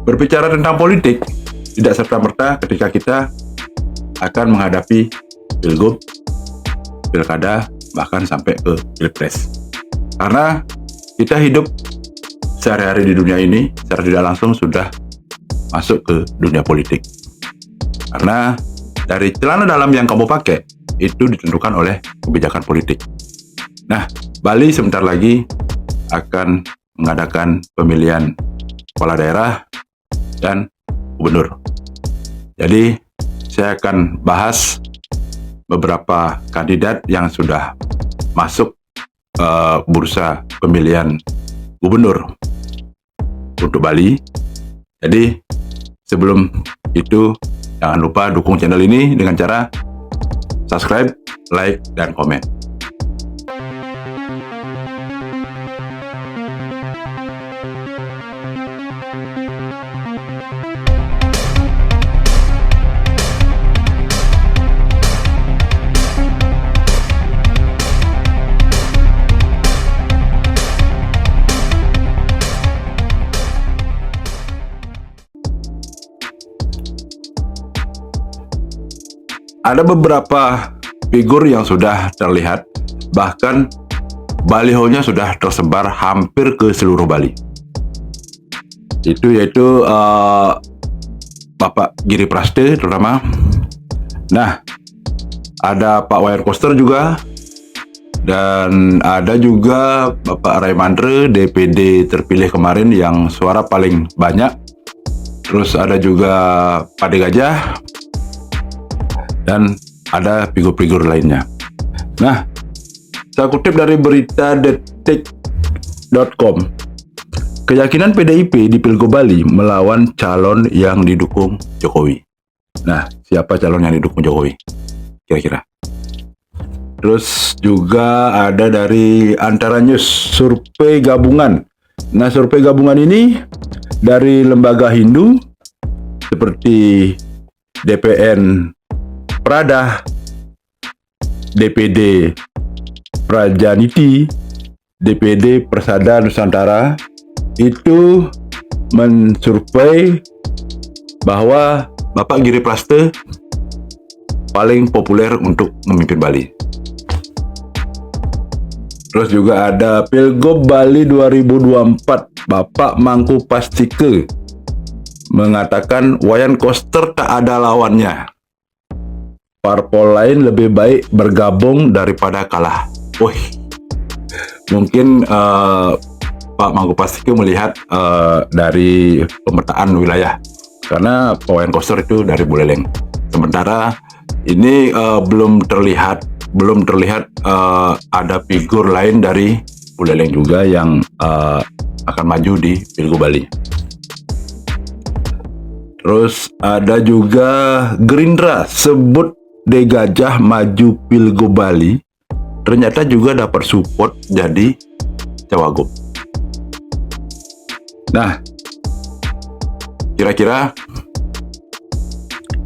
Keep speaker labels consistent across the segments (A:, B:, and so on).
A: berbicara tentang politik tidak serta-merta ketika kita akan menghadapi pilgub, pilkada, bahkan sampai ke pilpres. Karena kita hidup sehari-hari di dunia ini secara tidak langsung sudah masuk ke dunia politik. Karena dari celana dalam yang kamu pakai itu ditentukan oleh kebijakan politik. Nah, Bali sebentar lagi akan mengadakan pemilihan kepala daerah dan gubernur. Jadi saya akan bahas beberapa kandidat yang sudah masuk bursa pemilihan gubernur untuk Bali. Jadi sebelum itu jangan lupa dukung channel ini dengan cara subscribe, like, dan komen. Ada beberapa figur yang sudah terlihat, bahkan balihonya sudah tersebar hampir ke seluruh Bali. Itu yaitu Bapak Giri Praste terutama. Nah, ada Pak Wayan Koster juga, dan ada juga Bapak Raimandre, DPD terpilih kemarin yang suara paling banyak. Terus ada juga Pak De Gajah, dan ada figur-figur lainnya. Nah, saya kutip dari berita detik.com. Keyakinan PDIP di Pilgub Bali melawan calon yang didukung Jokowi. Nah, siapa calon yang didukung Jokowi? Kira-kira. Terus juga ada dari Antara News, survei gabungan. Nah, survei gabungan ini dari lembaga Hindu seperti DPN Prada, DPD Prajaniti, DPD Persada Nusantara itu mensurvei bahwa Bapak Giri Praste paling populer untuk memimpin Bali. Terus juga ada Pilgub Bali 2024, Bapak Mangku Pastike mengatakan Wayan Koster tak ada lawannya. Parpol lain lebih baik bergabung daripada kalah. Mungkin Pak Mangku Pastike melihat dari pemetaan wilayah, karena Pak Wayan Koster itu dari Buleleng. Sementara ini belum terlihat ada figur lain dari Buleleng juga yang akan maju di Pilgub Bali. Terus ada juga Gerindra sebut De Gajah maju Pilgub Bali, ternyata juga dapat support jadi cawagup. Nah, kira-kira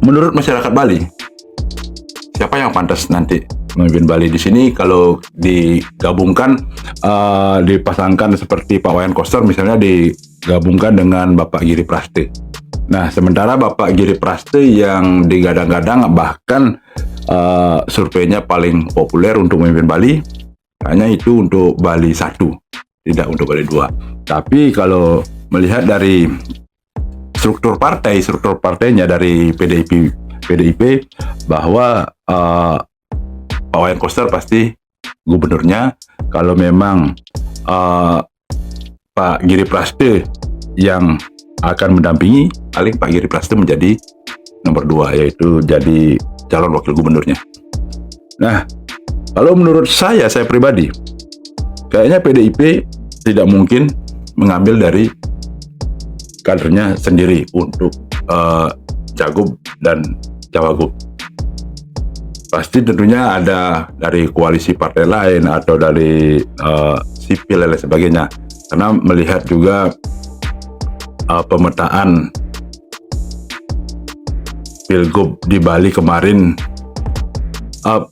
A: menurut masyarakat Bali, siapa yang pantas nanti memimpin Bali? Di sini kalau digabungkan, dipasangkan seperti Pak Wayan Koster misalnya digabungkan dengan Bapak Giri Praste. Nah, sementara Bapak Giri Praste yang digadang-gadang bahkan surveinya paling populer untuk memimpin Bali, hanya itu untuk Bali 1, tidak untuk Bali 2. Tapi kalau melihat dari struktur partainya dari PDIP bahwa Pak Wayan Koster pasti gubernurnya. Kalau memang Pak Giri Praste yang akan mendampingi, paling Pak Giri Praste menjadi nomor 2, yaitu jadi calon wakil gubernurnya. Nah, kalau menurut saya pribadi, kayaknya PDIP tidak mungkin mengambil dari kadernya sendiri untuk cagup dan cawagup. Pasti tentunya ada dari koalisi partai lain atau dari sipil dan lain sebagainya. Karena melihat juga pemetaan Pilgub di Bali kemarin,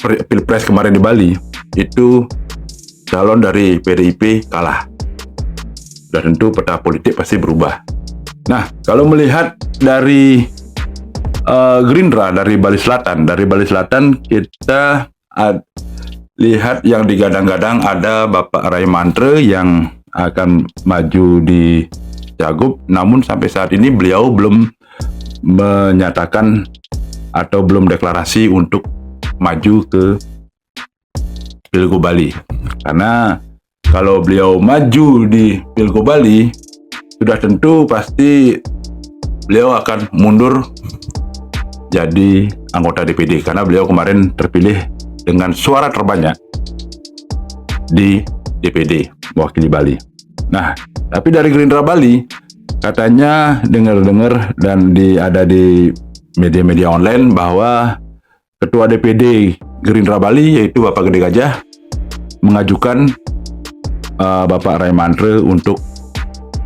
A: Pilpres kemarin di Bali, itu calon dari PDIP kalah. Dan tentu peta politik pasti berubah. Nah, kalau melihat dari Gerindra dari Bali Selatan kita lihat yang digadang-gadang ada Bapak Ray Mantre yang akan maju di Cagup, namun sampai saat ini beliau belum menyatakan atau belum deklarasi untuk maju ke Pilgub Bali. Karena kalau beliau maju di Pilgub Bali, sudah tentu pasti beliau akan mundur jadi anggota DPD karena beliau kemarin terpilih dengan suara terbanyak di DPD mewakili Bali. Nah, tapi dari Gerindra Bali katanya dengar-dengar dan ada di media-media online bahwa Ketua DPD Gerindra Bali yaitu Bapak Gede Gajah mengajukan Bapak Ray Mantre untuk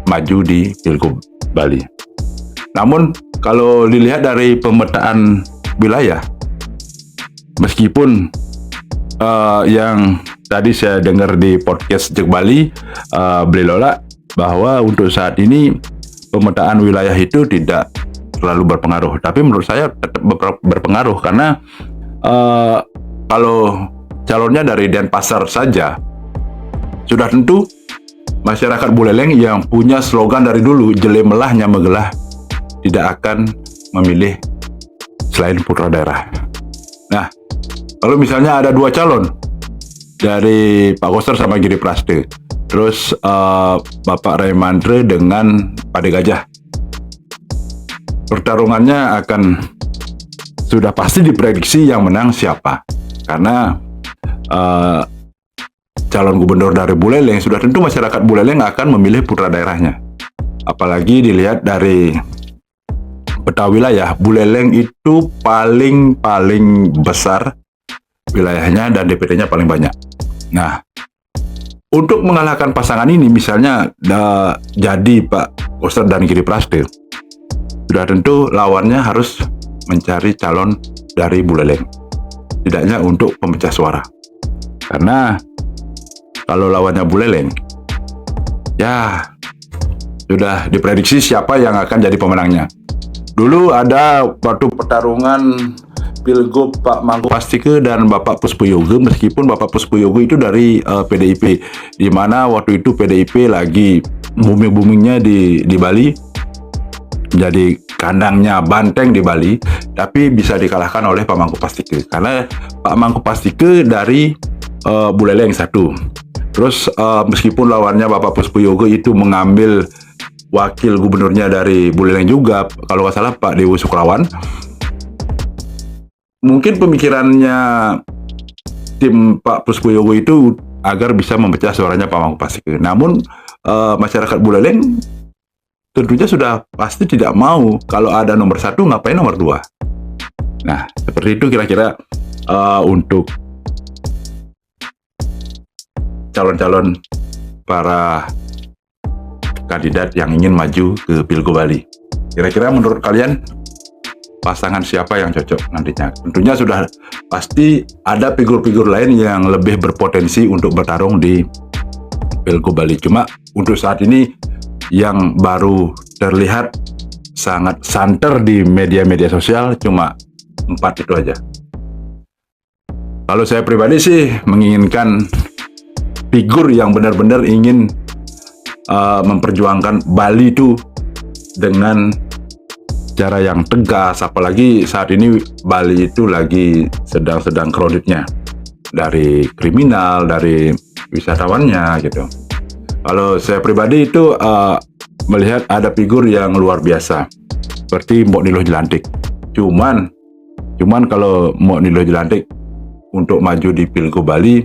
A: maju di Pilgub Bali. Namun kalau dilihat dari pemetaan wilayah, meskipun yang tadi saya dengar di podcast Jek Bali, beliau lola bahwa untuk saat ini pemetaan wilayah itu tidak terlalu berpengaruh. Tapi menurut saya tetap berpengaruh karena kalau calonnya dari Denpasar saja, sudah tentu masyarakat Buleleng yang punya slogan dari dulu jele melah nyamegelah tidak akan memilih selain putra daerah. Nah, kalau misalnya ada dua calon dari Pak Koster sama Giri Praste, terus Bapak Ray Mantre dengan Pak De Gajah, pertarungannya akan sudah pasti diprediksi yang menang siapa. Karena calon gubernur dari Buleleng sudah tentu masyarakat Buleleng akan memilih putra daerahnya. Apalagi dilihat dari peta wilayah, Buleleng itu paling besar wilayahnya dan DPD-nya paling banyak. Nah, untuk mengalahkan pasangan ini, misalnya jadi Pak Koster dan Giri Praste, sudah tentu lawannya harus mencari calon dari Buleleng, tidaknya untuk pemecah suara. Karena kalau lawannya Buleleng, ya sudah diprediksi siapa yang akan jadi pemenangnya. Dulu ada waktu pertarungan Pilgub Pak Mangku Pastike dan Bapak Puspoyogo, meskipun Bapak Puspoyogo itu dari PDIP, di mana waktu itu PDIP lagi booming-boomingnya di Bali, jadi kandangnya banteng di Bali, tapi bisa dikalahkan oleh Pak Mangku Pastike karena Pak Mangku Pastike dari Buleleng satu. Terus meskipun lawannya Bapak Puspoyogo itu mengambil wakil gubernurnya dari Buleleng juga, kalau nggak salah Pak Dewo Sukrawan. Mungkin pemikirannya tim Pak Puspoyogo itu agar bisa memecah suaranya Pak Mangku Pastike. Namun masyarakat Buleleng tentunya sudah pasti tidak mau kalau ada nomor satu ngapain nomor dua. Nah, seperti itu kira-kira untuk calon-calon para kandidat yang ingin maju ke Pilgub Bali. Kira-kira menurut kalian pasangan siapa yang cocok nantinya? Tentunya sudah pasti ada figur-figur lain yang lebih berpotensi untuk bertarung di Pilgub Bali. Cuma untuk saat ini yang baru terlihat sangat santer di media-media sosial cuma 4 itu aja. Kalau saya pribadi sih menginginkan figur yang benar-benar ingin memperjuangkan Bali itu dengan cara yang tegas, apalagi saat ini Bali itu lagi sedang crowdednya dari kriminal, dari wisatawannya gitu. Kalau saya pribadi itu melihat ada figur yang luar biasa seperti Mbok Niloh Jelantik. Cuman kalau Mbok Niloh Jelantik untuk maju di Pilgub Bali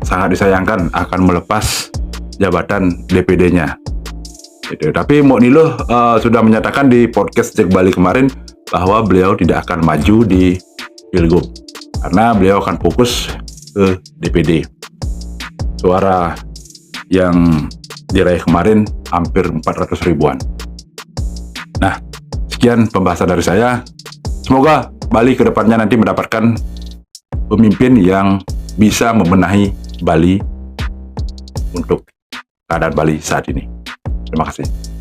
A: sangat disayangkan akan melepas jabatan DPD-nya. Gitu. Tapi Mbok Niloh sudah menyatakan di podcast Jek Bali kemarin bahwa beliau tidak akan maju di Pilgub karena beliau akan fokus ke DPD. Suara yang diraih kemarin hampir 400 ribuan. Nah, sekian pembahasan dari saya. Semoga Bali ke depannya nanti mendapatkan pemimpin yang bisa membenahi Bali untuk keadaan Bali saat ini. Terima kasih.